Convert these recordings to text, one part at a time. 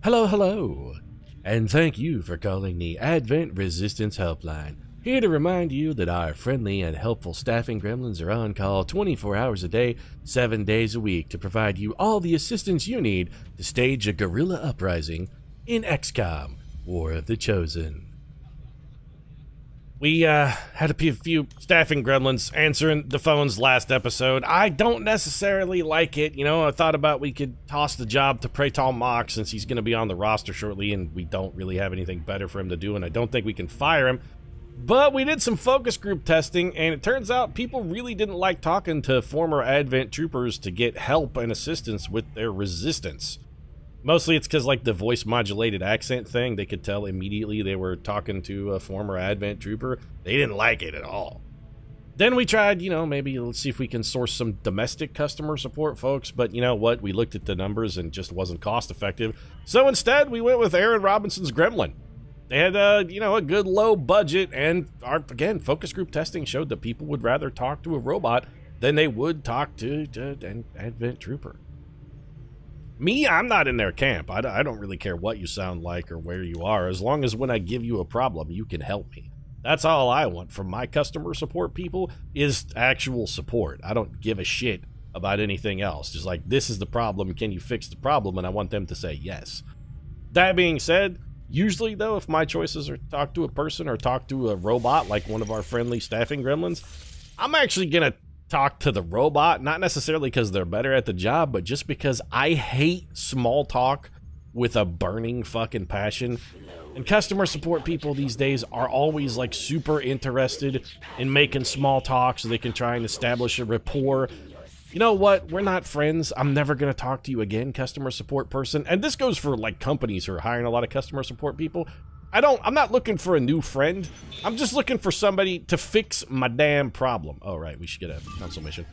Hello, hello, and thank you for calling the Advent Resistance Helpline. Here to remind you that our friendly and helpful staffing gremlins are on call 24 hours a day, 7 days a week to provide you all the assistance you need to stage a guerrilla uprising in XCOM, War of the Chosen. We had a few staffing gremlins answering the phones last episode. I don't necessarily like it. You know, I thought about we could toss the job to Praetal Mock since he's going to be on the roster shortly and we don't really have anything better for him to do, and I don't think we can fire him. But we did some focus group testing, and it turns out people really didn't like talking to former Advent troopers to get help and assistance with their resistance. Mostly it's because, like, the voice modulated accent thing, they could tell immediately they were talking to a former Advent trooper. They didn't like it at all. Then we tried, you know, maybe let's see if we can source some domestic customer support folks, but you know what? We looked at the numbers and just wasn't cost effective. So instead, we went with Aaron Robinson's Gremlin. They had, you know, a good low budget, and our, again, focus group testing showed that people would rather talk to a robot than they would talk to an Advent trooper. Me, I'm not in their camp. I don't really care what you sound like or where you are, as long as when I give you a problem, you can help me. That's all I want from my customer support people, is actual support. I don't give a shit about anything else. Just like, this is the problem, can you fix the problem? And I want them to say yes. That being said, usually though, if my choices are talk to a person or talk to a robot, like one of our friendly staffing gremlins, I'm actually gonna talk to the robot, not necessarily because they're better at the job, but just because I hate small talk with a burning fucking passion. And customer support people these days are always like super interested in making small talk so they can try and establish a rapport. You know what? We're not friends. I'm never going to talk to you again, customer support person. And this goes for like companies who are hiring a lot of customer support people. I'm not looking for a new friend. I'm just looking for somebody to fix my damn problem. Oh, right. We should get a console mission.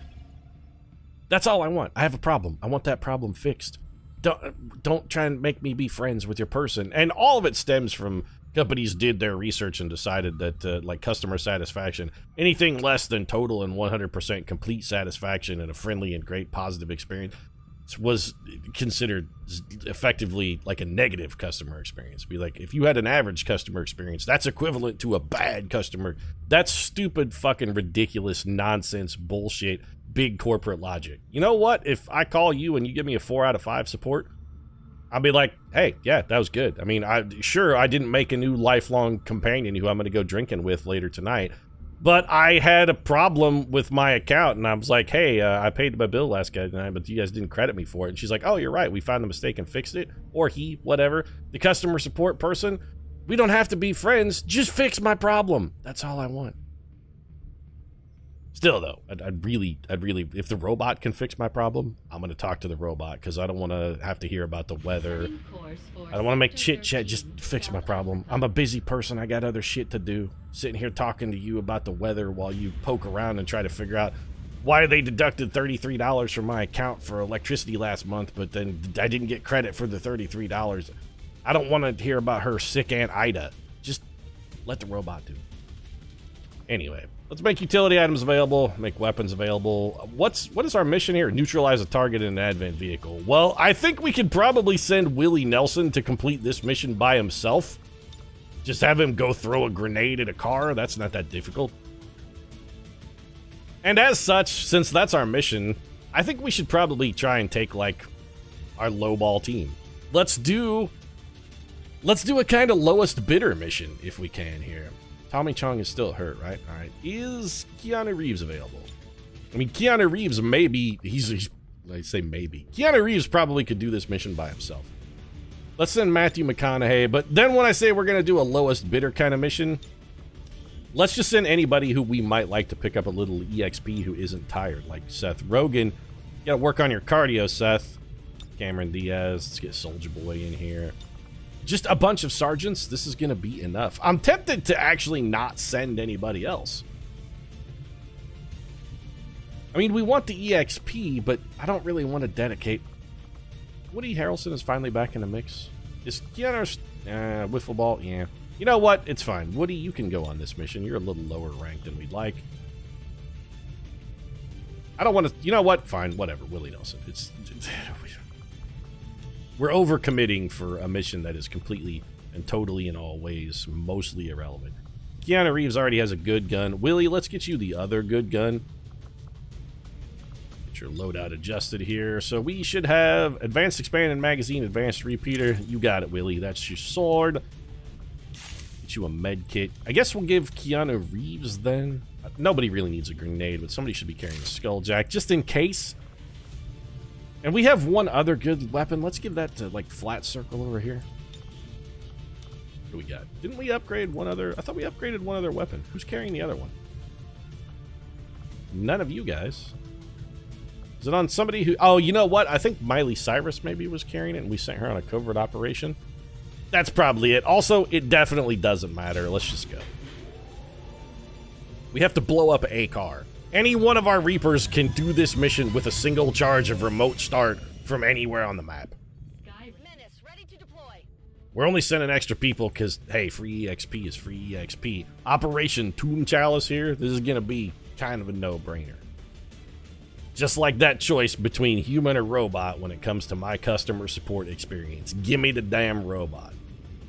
That's all I want. I have a problem. I want that problem fixed. Don't try and make me be friends with your person. And all of it stems from companies did their research and decided that, like, customer satisfaction, anything less than total and 100% complete satisfaction and a friendly and great positive experience was considered effectively like a negative customer experience. Be like, if you had an average customer experience, that's equivalent to a bad customer. That's stupid, fucking ridiculous, nonsense, bullshit, big corporate logic. You know what? If I call you and you give me a 4 out of 5 support, I'll be like, hey, yeah, that was good. I mean, I didn't make a new lifelong companion who I'm going to go drinking with later tonight, but I had a problem with my account, and I was like, hey, I paid my bill last night, but you guys didn't credit me for it. And she's like, oh, you're right. We found the mistake and fixed it. Or he, whatever. The customer support person, we don't have to be friends. Just fix my problem. That's all I want. Still, though, I'd really, if the robot can fix my problem, I'm going to talk to the robot, because I don't want to have to hear about the weather. I don't want to make chit-chat, just fix my problem. I'm a busy person. I got other shit to do. Sitting here talking to you about the weather while you poke around and try to figure out why they deducted $33 from my account for electricity last month, but then I didn't get credit for the $33. I don't want to hear about her sick Aunt Ida. Just let the robot do it. Anyway, let's make utility items available, make weapons available. What is our mission here? Neutralize a target in an Advent vehicle. Well, I think we could probably send Willie Nelson to complete this mission by himself. Just have him go throw a grenade at a car. That's not that difficult. And as such, since that's our mission, I think we should probably try and take, like, our lowball team. Let's do a kind of lowest bidder mission, if we can here. Tommy Chong is still hurt, right? All right. Is Keanu Reeves available? I mean, Keanu Reeves maybe, I say maybe. Keanu Reeves probably could do this mission by himself. Let's send Matthew McConaughey, but then when I say we're going to do a lowest bidder kind of mission, let's just send anybody who we might like to pick up a little EXP who isn't tired, like Seth Rogen. You gotta work on your cardio, Seth. Cameron Diaz, let's get Soldier Boy in here. Just a bunch of sergeants, this is gonna be enough. I'm tempted to actually not send anybody else. I mean, we want the EXP, but I don't really want to dedicate. Woody Harrelson is finally back in the mix. Is Keanu wiffle ball? Yeah. You know what? It's fine. Woody, you can go on this mission. You're a little lower ranked than we'd like. I don't want to. You know what? Fine. Whatever. Willie Nelson. We're overcommitting for a mission that is completely and totally in all ways mostly irrelevant. Keanu Reeves already has a good gun. Willie, let's get you the other good gun. Get your loadout adjusted here. So we should have advanced expanded magazine, advanced repeater. You got it, Willie. That's your sword. Get you a med kit. I guess we'll give Keanu Reeves then. Nobody really needs a grenade, but somebody should be carrying a skulljack just in case. And we have one other good weapon. Let's give that to, like, Flat Circle over here. What do we got? Didn't we upgrade one other? I thought we upgraded one other weapon. Who's carrying the other one? None of you guys. Is it on somebody who... Oh, you know what? I think Miley Cyrus maybe was carrying it, and we sent her on a covert operation. That's probably it. Also, it definitely doesn't matter. Let's just go. We have to blow up a car. Any one of our Reapers can do this mission with a single charge of remote start from anywhere on the map. Menace, ready to deploy. We're only sending extra people because, hey, free EXP is free EXP. Operation Tomb Chalice here, this is going to be kind of a no-brainer. Just like that choice between human or robot when it comes to my customer support experience. Give me the damn robot.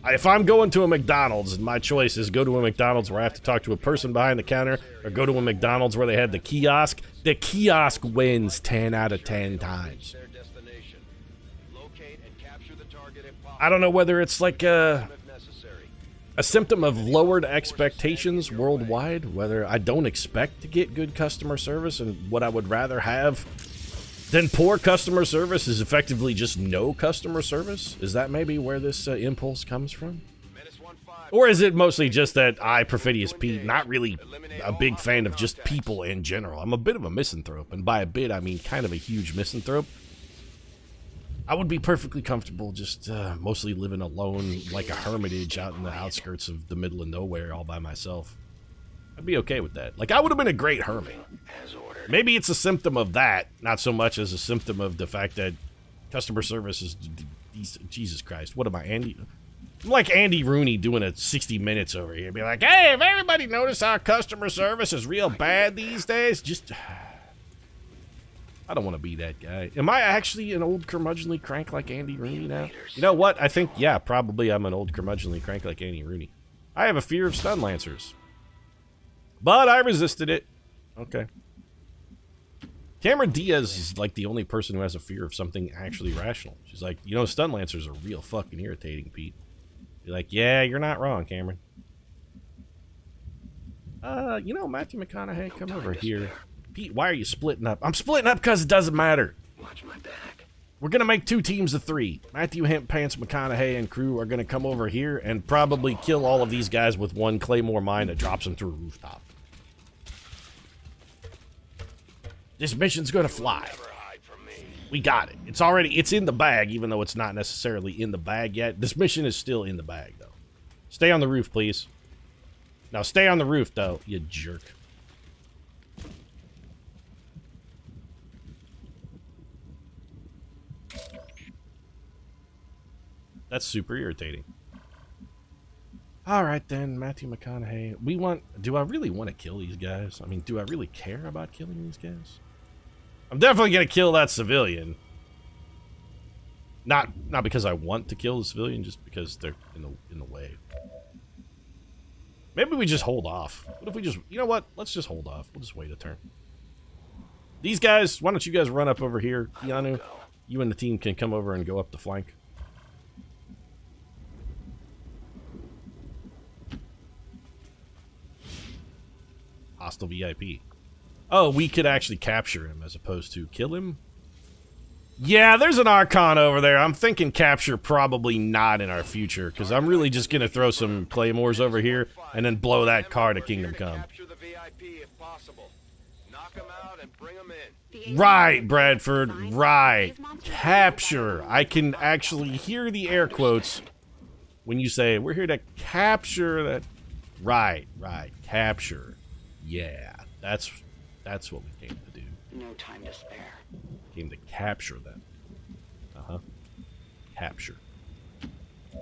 If I'm going to a McDonald's and my choice is go to a McDonald's where I have to talk to a person behind the counter or go to a McDonald's where they have the kiosk wins 10 out of 10 times. I don't know whether it's like a symptom of lowered expectations worldwide, whether I don't expect to get good customer service and what I would rather have than poor customer service is effectively just no customer service? Is that maybe where this impulse comes from? Or is it mostly just that I, Perfidious Pete, not really a big fan of just people in general? I'm a bit of a misanthrope, and by a bit I mean kind of a huge misanthrope. I would be perfectly comfortable just mostly living alone like a hermitage out in the outskirts of the middle of nowhere all by myself. I'd be okay with that. Like, I would have been a great hermit. Maybe it's a symptom of that, not so much as a symptom of the fact that customer service is... Jesus Christ, what am I, Andy? I'm like Andy Rooney doing a 60 Minutes over here. Be like, hey, have everybody noticed how customer service is real bad these days? Just... I don't want to be that guy. Am I actually an old curmudgeonly crank like Andy Rooney now? You know what? I think, yeah, probably I'm an old curmudgeonly crank like Andy Rooney. I have a fear of stun lancers. But I resisted it. Okay. Cameron Diaz is like the only person who has a fear of something actually rational. She's like, you know, stun lancers are real fucking irritating, Pete. You're like, yeah, you're not wrong, Cameron. You know, Matthew McConaughey, come over here. Pete, why are you splitting up? I'm splitting up because it doesn't matter. Watch my back. We're going to make 2 teams of 3. Matthew Hemp Pants McConaughey and crew are going to come over here and probably kill all of these guys with one Claymore mine that drops them through a rooftop. This mission's going to fly. We got it. It's in the bag, even though it's not necessarily in the bag yet. This mission is still in the bag, though. Stay on the roof, please. Now, stay on the roof, though, you jerk. That's super irritating. Alright then, Matthew McConaughey. Do I really want to kill these guys? I mean, do I really care about killing these guys? I'm definitely going to kill that civilian. Not because I want to kill the civilian, just because they're in the way. Maybe we just hold off. What if we just... You know what? Let's just hold off. We'll just wait a turn. These guys, why don't you guys run up over here? Keanu, you and the team can come over and go up the flank. Hostile VIP. Oh, we could actually capture him as opposed to kill him? Yeah, there's an Archon over there. I'm thinking capture probably not in our future, because I'm really just going to throw some Claymores over here and then blow that car to Kingdom Come. Right, Bradford, right. Capture. I can actually hear the air quotes when you say, we're here to capture that. Right, capture. Yeah, that's what we came to do. No time to spare. Came to capture them. Capture.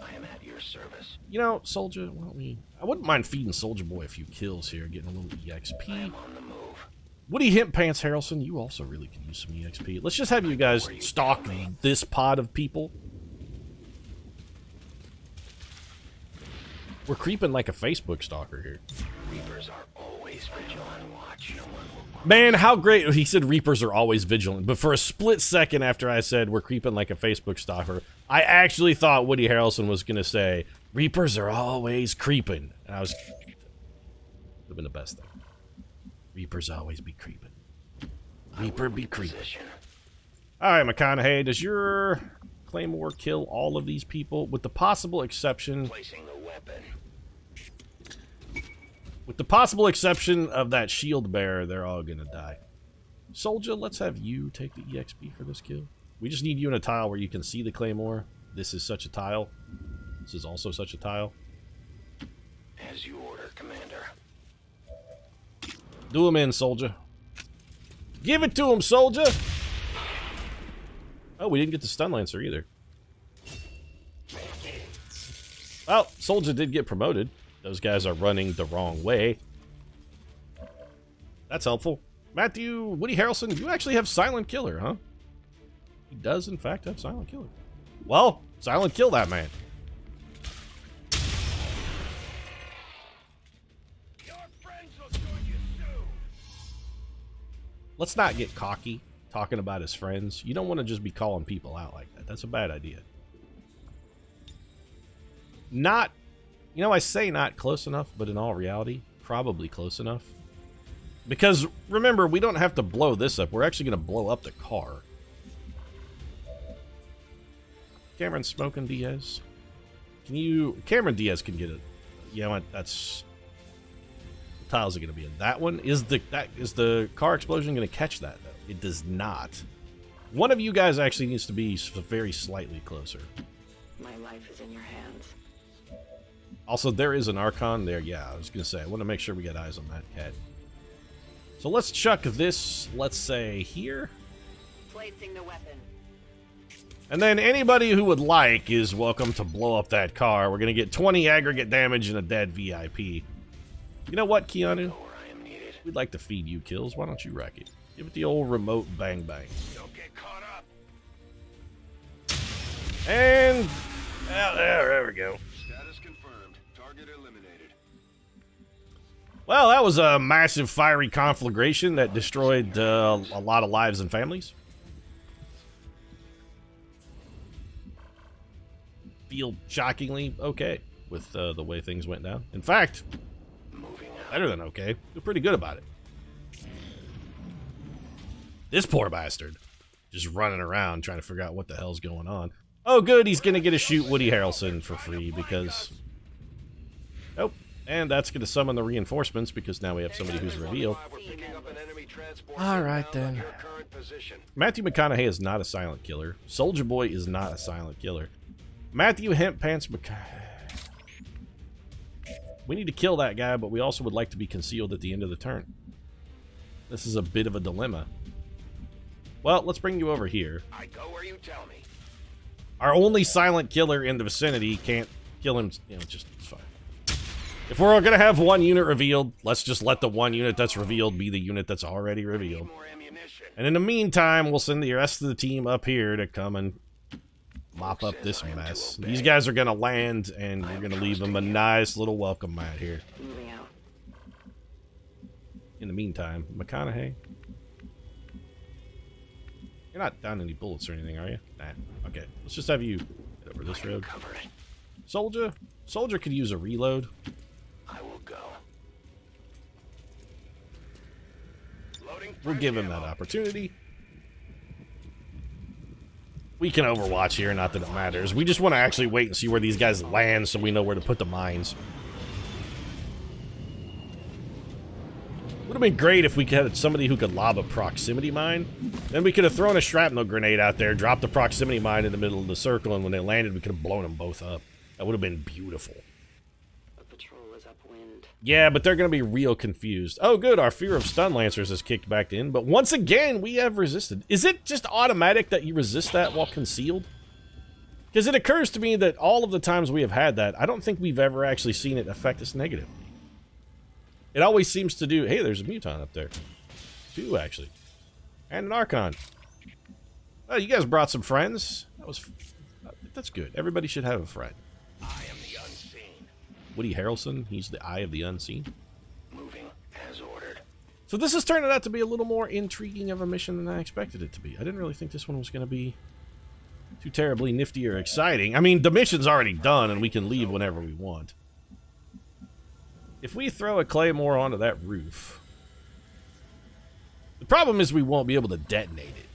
I am at your service. You know, Soldier, why don't we... I wouldn't mind feeding Soldier Boy a few kills here, getting a little EXP. I am on the move. Woody Hemp Pants Harrelson, you also really could use some EXP. Let's just have you guys stalk this pod of people. We're creeping like a Facebook stalker here. Reapers are always vigilant. Watch. No one will. Man, how great. He said Reapers are always vigilant. But for a split second after I said we're creeping like a Facebook stalker, I actually thought Woody Harrelson was going to say, Reapers are always creeping. And I was... Would have been the best thing. Reapers always be creeping. Reaper be creeping. Alright, McConaughey, does your Claymore kill all of these people? With the possible exception... Placing the weapon. With the possible exception of that shield bearer, they're all gonna die. Soldier, let's have you take the EXP for this kill. We just need you in a tile where you can see the Claymore. This is such a tile. This is also such a tile. As you order, Commander. Do him in, soldier. Give it to him, soldier! Oh, we didn't get the stun lancer either. Well, soldier did get promoted. Those guys are running the wrong way. That's helpful. Matthew, Woody Harrelson, you actually have Silent Killer, huh? He does, in fact, have Silent Killer. Well, Silent Kill that man. Your friends will join you soon. Let's not get cocky talking about his friends. You don't want to just be calling people out like that. That's a bad idea. Not... You know, I say not close enough, but in all reality, probably close enough. Because, remember, we don't have to blow this up. We're actually going to blow up the car. Cameron Smokin Diaz. Can you... Cameron Diaz can get it. You know what? That's... What tiles are going to be in? That one? Is the car explosion going to catch that, though? It does not. One of you guys actually needs to be very slightly closer. My life is in your hands. Also, there is an Archon there. Yeah, I was going to say, I want to make sure we get eyes on that cat. So let's chuck this, let's say, here. Placing the weapon. And then anybody who would like is welcome to blow up that car. We're going to get 20 aggregate damage and a dead VIP. You know what, Keanu? We'd like to feed you kills. Why don't you wreck it? Give it the old remote bang bang. Don't get caught up. And... there we go. Status confirmed. Target eliminated. Well, that was a massive fiery conflagration that destroyed a lot of lives and families. Feel shockingly okay with the way things went down. In fact, better than okay. Feel pretty good about it. This poor bastard. Just running around trying to figure out what the hell's going on. Oh, good, he's going to get to shoot Woody Harrelson for free because... Nope. And that's going to summon the reinforcements because now we have somebody who's revealed. Alright then. Matthew McConaughey is not a silent killer. Soldier Boy is not a silent killer. Matthew Hemp Pants McConaughey. We need to kill that guy, but we also would like to be concealed at the end of the turn. This is a bit of a dilemma. Well, let's bring you over here. I go where you tell me. Our only silent killer in the vicinity can't kill him. You know, just it's fine. If we're gonna have one unit revealed, let's just let the one unit that's revealed be the unit that's already revealed. And in the meantime, we'll send the rest of the team up here to come and mop up this mess. These guys are gonna land, and we're gonna leave them a nice little welcome mat here. Moving out. In the meantime, McConaughey. You're not down any bullets or anything, are you? Nah. Okay, let's just have you get over this road. Soldier? Soldier could use a reload. I will go. We'll give him that opportunity. We can overwatch here, not that it matters. We just want to actually wait and see where these guys land so we know where to put the mines. Would have been great if we had somebody who could lob a proximity mine. Then we could have thrown a shrapnel grenade out there, dropped the proximity mine in the middle of the circle, and when they landed, we could have blown them both up. That would have been beautiful. The patrol is upwind. Yeah, but they're going to be real confused. Oh, good, our fear of stun lancers is kicked back in, but once again, we have resisted. Is it just automatic that you resist that while concealed? Because it occurs to me that all of the times we have had that, I don't think we've ever actually seen it affect us negatively. It always seems to do... Hey, there's a Muton up there. Two, actually. And an Archon. Oh, you guys brought some friends. That's good. Everybody should have a friend. I am the unseen. Woody Harrelson. He's the Eye of the Unseen. Moving as ordered. So this is turning out to be a little more intriguing of a mission than I expected it to be. I didn't really think this one was going to be too terribly nifty or exciting. I mean, the mission's already done, and we can leave whenever we want. If we throw a claymore onto that roof... The problem is we won't be able to detonate it.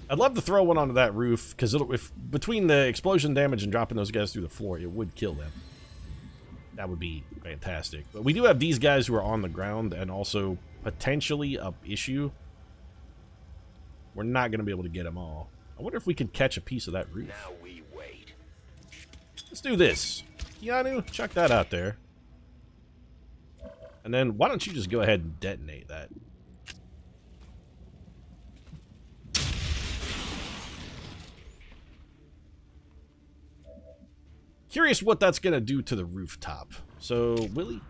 I'd love to throw one onto that roof, because if between the explosion damage and dropping those guys through the floor, it would kill them. That would be fantastic. But we do have these guys who are on the ground and also potentially up issue. We're not going to be able to get them all. I wonder if we could catch a piece of that roof. Now we wait. Let's do this. Keanu, chuck that out there. And then why don't you just go ahead and detonate that? Curious what that's going to do to the rooftop. So, Willie,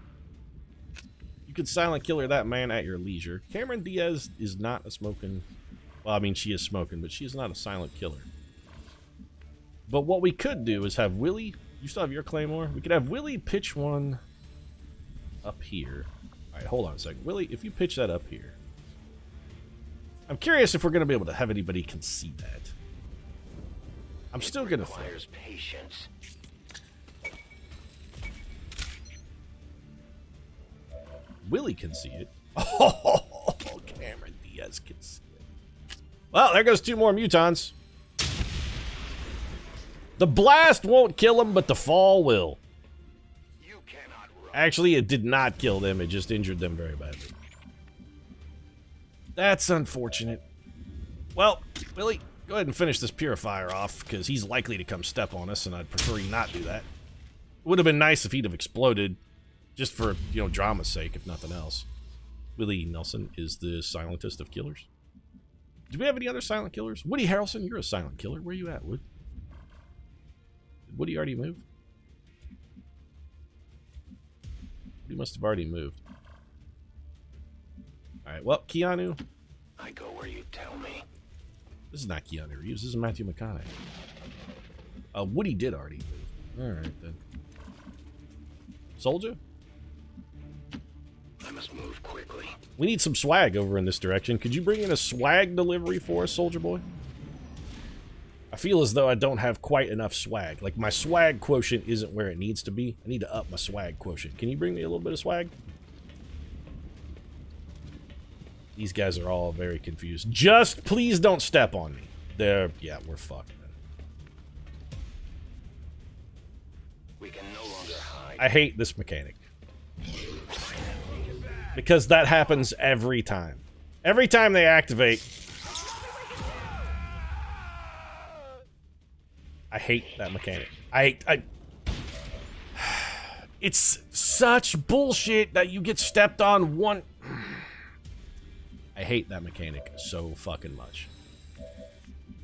you could silent killer that man at your leisure. Cameron Diaz is not a smoking... Well, I mean, she is smoking, but she is not a silent killer. But what we could do is have Willie... You still have your claymore? We could have Willie pitch one up here. Alright, hold on a second. Willie, if you pitch that up here... I'm curious if we're going to be able to have anybody can see that. I'm still going to... Requires patience. Willie can see it. Oh, Cameron Diaz can see it. Well, there goes 2 more mutons. The blast won't kill them, but the fall will. You cannot run. Actually, it did not kill them. It just injured them very badly. That's unfortunate. Well, Willie, go ahead and finish this purifier off, because he's likely to come step on us, and I'd prefer he not do that. It would have been nice if he'd have exploded. Just for, you know, drama's sake, if nothing else. Willie Nelson is the silentest of killers. Do we have any other silent killers? Woody Harrelson, you're a silent killer. Where you at, Wood? Did Woody already move? He must have already moved. Alright, well, Keanu. I go where you tell me. This is not Keanu Reeves. This is Matthew McConaughey. Woody did already move. Alright, then. Soldier? I must move quickly. We need some swag over in this direction. Could you bring in a swag delivery for us, Soldier Boy? I feel as though I don't have quite enough swag. Like, my swag quotient isn't where it needs to be. I need to up my swag quotient. Can you bring me a little bit of swag? These guys are all very confused. Just please don't step on me. Yeah, we're fucked. We can no longer hide. I hate this mechanic. Because that happens every time. Every time they activate... I hate that mechanic. It's such bullshit that you get stepped on one... I hate that mechanic so fucking much.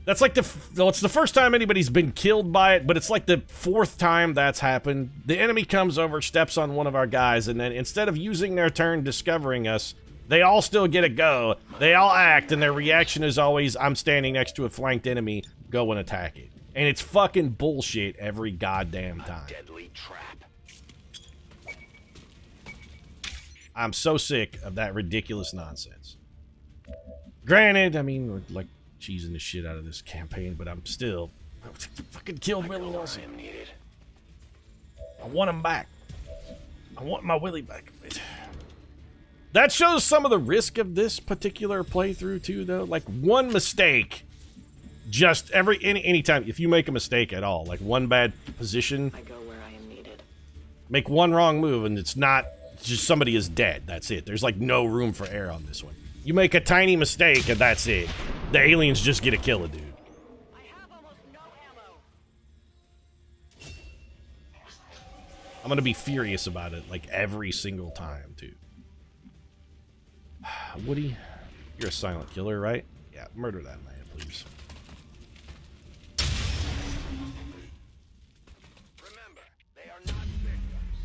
That's like it's the first time anybody's been killed by it, but it's like the 4th time that's happened. The enemy comes over, steps on one of our guys, and then instead of using their turn discovering us, they all still get a go. They all act, and their reaction is always, I'm standing next to a flanked enemy, go and attack it. And it's fucking bullshit every goddamn time. Deadly trap. I'm so sick of that ridiculous nonsense. Granted, I mean, we're like cheesing the shit out of this campaign, but I'm still fucking killed Willie Nelson. I want him back. I want my Willie back. That shows some of the risk of this particular playthrough too, though. Like, one mistake, just anytime, if you make a mistake at all, like one bad position, I go where I am needed. make one wrong move and it's just somebody is dead. That's it. There's like no room for error on this one. You make a tiny mistake and that's it. The aliens just get to kill a dude. I have almost no ammo. I'm gonna be furious about it like every single time too. Woody, you're a silent killer, right? Yeah, murder that man, please. Remember, they are not victims.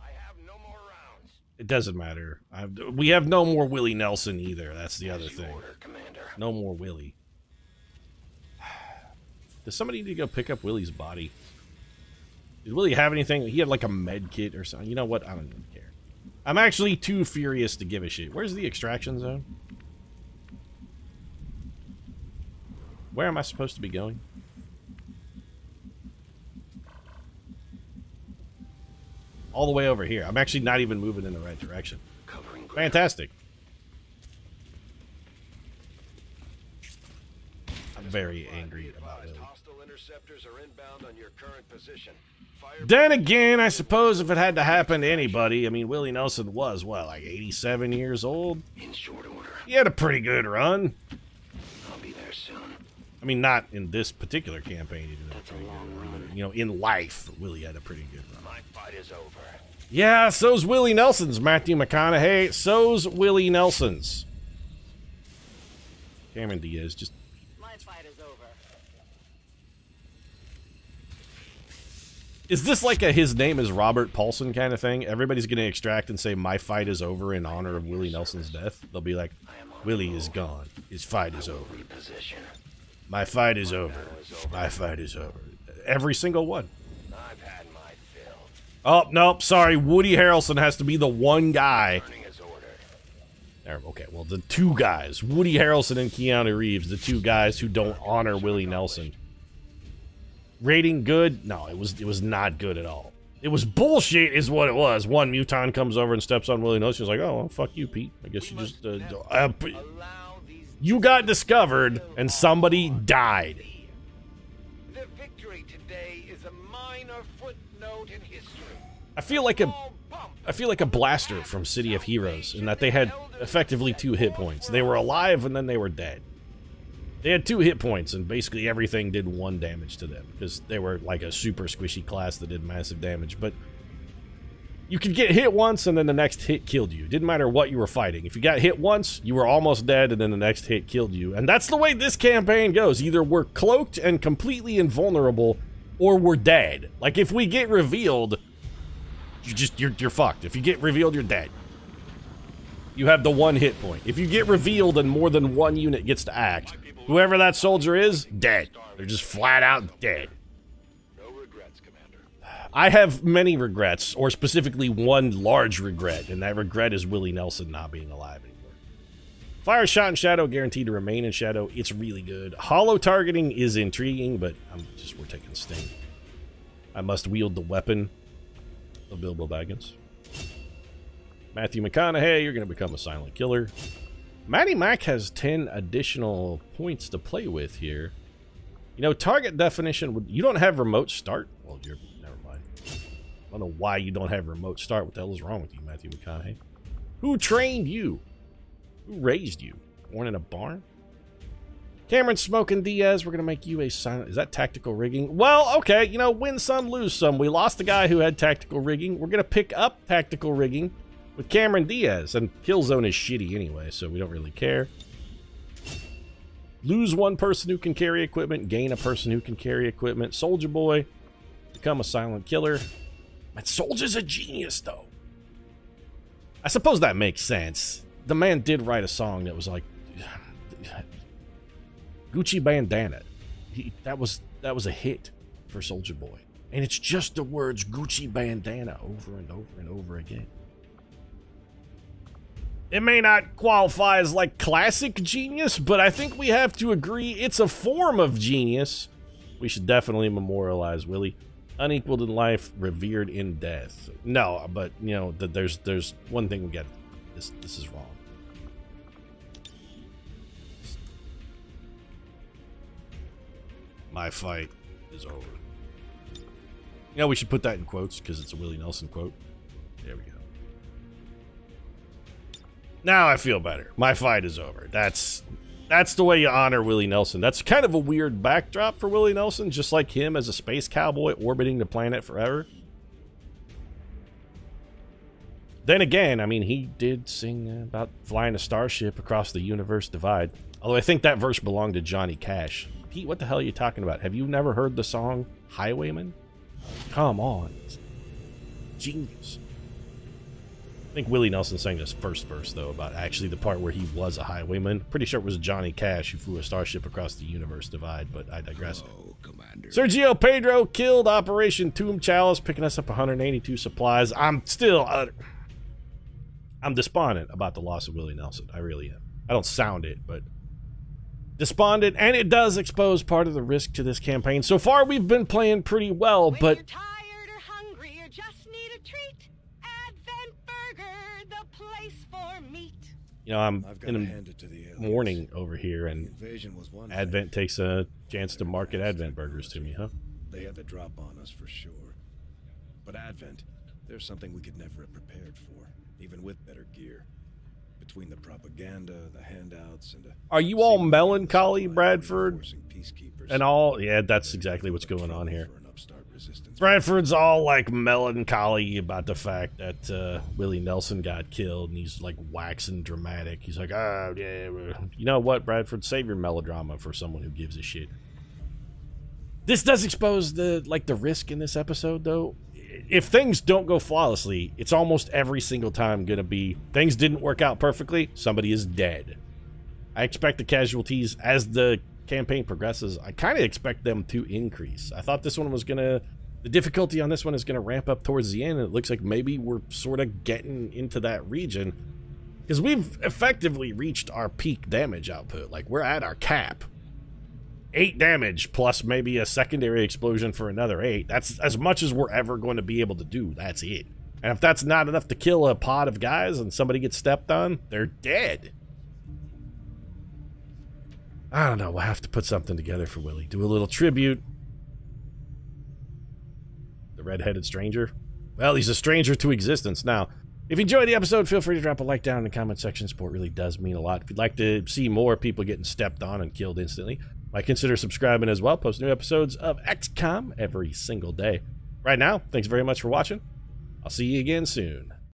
I have no more rounds. It doesn't matter. We have no more Willie Nelson either. That's the other As you thing. order, Commander. No more Willie. Does somebody need to go pick up Willie's body? Did Willie have anything? He had like a med kit or something. You know what? I don't even care. I'm actually too furious to give a shit. Where's the extraction zone? Where am I supposed to be going? All the way over here. I'm actually not even moving in the right direction. Fantastic. I'm very angry about it. Hostile interceptors are inbound on your current position. Then again, I suppose if it had to happen to anybody, I mean, Willie Nelson was, what, like 87 years old? In short order. He had a pretty good run. I'll be there soon. I mean, not in this particular campaign, he didn't have a pretty good run, but, you know, in life, Willie had a pretty good run. My fight is over. Yeah, so's Willie Nelson's, Matthew McConaughey. So's Willie Nelson's. Cameron Diaz, just... My fight is over. Is this like a his name is Robert Paulson kind of thing? Everybody's going to extract and say, my fight is over in honor of Willie Nelson's death? They'll be like, Willie is gone. His fight is over. My fight is over. My fight is over. Every single one. I've had my fill. Oh, nope, sorry. Woody Harrelson has to be the one guy. Burning is ordered. There, okay, well, the two guys. Woody Harrelson and Keanu Reeves, the two guys who don't honor Willie Nelson. Rating good? No, it was not good at all. It was bullshit is what it was. One muton comes over and steps on Willie Nelson. He's like, oh, well, fuck you, Pete. I guess you just... you got discovered, and somebody died. The victory today is a minor footnote in history. I feel like a blaster from City of Heroes, in that they had effectively 2 hit points. They were alive, and then they were dead. They had 2 hit points, and basically everything did 1 damage to them, because they were like a super squishy class that did massive damage, but you could get hit once, and then the next hit killed you. Didn't matter what you were fighting. If you got hit once, you were almost dead, and then the next hit killed you. And that's the way this campaign goes. Either we're cloaked and completely invulnerable, or we're dead. Like, if we get revealed, you're fucked. If you get revealed, you're dead. You have the 1 hit point. If you get revealed and more than 1 unit gets to act, whoever that soldier is, dead. They're just flat out dead. No regrets, Commander. I have many regrets, or specifically 1 large regret, and that regret is Willie Nelson not being alive anymore. Fire shot in shadow, guaranteed to remain in shadow. It's really good. Hollow targeting is intriguing, but we're taking Sting. I must wield the weapon of Bilbo Baggins. Matthew McConaughey, you're going to become a silent killer. Matty Mac has 10 additional points to play with here. You know, target definition would... You don't have remote start? Well, you're... Never mind. I don't know why you don't have remote start. What the hell is wrong with you, Matthew McConaughey? Who trained you? Who raised you? Born in a barn? Cameron Smokin Diaz, we're going to make you a silent... Is that tactical rigging? Well, okay, you know, win some, lose some. We lost the guy who had tactical rigging. We're going to pick up tactical rigging with Cameron Diaz, and Killzone is shitty anyway, so we don't really care. Lose 1 person who can carry equipment, gain a person who can carry equipment. Soldier Boy, become a silent killer. That Soldier's a genius, though. I suppose that makes sense. The man did write a song that was like Gucci Bandana. That was a hit for Soldier Boy, and it's just the words Gucci Bandana over and over and over again. It may not qualify as like classic genius, but I think we have to agree it's a form of genius. We should definitely memorialize Willie. Unequaled in life, revered in death. No, but you know, there's one thing we get. This is wrong. My fight is over. You know, we should put that in quotes because it's a Willie Nelson quote. There we go. Now I feel better. My fight is over. That's the way you honor Willie Nelson. That's kind of a weird backdrop for Willie Nelson, just like him as a space cowboy orbiting the planet forever. Then again, I mean, he did sing about flying a starship across the universe divide. Although I think that verse belonged to Johnny Cash. Pete, what the hell are you talking about? Have you never heard the song Highwayman? Come on. It's genius. I think Willie Nelson sang this first verse, though, about actually the part where he was a highwayman. Pretty sure it was Johnny Cash who flew a starship across the universe divide, but I digress. Oh, Commander. Sergio Pedro killed Operation Tomb Chalice, picking us up 182 supplies. I'm still... I'm despondent about the loss of Willie Nelson. I really am. I don't sound it, but... despondent, and it does expose part of the risk to this campaign. So far, we've been playing pretty well, but... When you're tired or hungry or just need a treat, Advent Burger, the place for meat. You know, I'm I've got to in hand it to the aliens. mourning over here, The and invasion was one Advent thing. takes a chance to market Advent burgers to me, huh? They had the drop on us for sure. But Advent, there's something we could never have prepared for, even with better gear. Between the propaganda, the handouts, and Are you all melancholy, Bradford? And all? Yeah, that's exactly what's going on here. Bradford's all like melancholy about the fact that Willie Nelson got killed, and he's like waxing dramatic. He's like, oh, yeah. You know what, Bradford? Save your melodrama for someone who gives a shit. This does expose the risk in this episode, though. If things don't go flawlessly, it's almost every single time gonna be things didn't work out perfectly, somebody is dead. I expect the casualties as the campaign progresses. I kind of expect them to increase. I thought this one was gonna... the difficulty on this one is gonna ramp up towards the end, and it looks like maybe we're sort of getting into that region. Because we've effectively reached our peak damage output. Like, we're at our cap. 8 damage plus maybe a secondary explosion for another 8. That's as much as we're ever going to be able to do. That's it. And if that's not enough to kill a pod of guys and somebody gets stepped on, they're dead. I don't know. We'll have to put something together for Willie. Do a little tribute. The red-headed stranger. Well, he's a stranger to existence now. If you enjoyed the episode, feel free to drop a like down in the comment section. Support really does mean a lot. If you'd like to see more people getting stepped on and killed instantly, might consider subscribing as well. Post new episodes of XCOM every single day. Right now, thanks very much for watching. I'll see you again soon.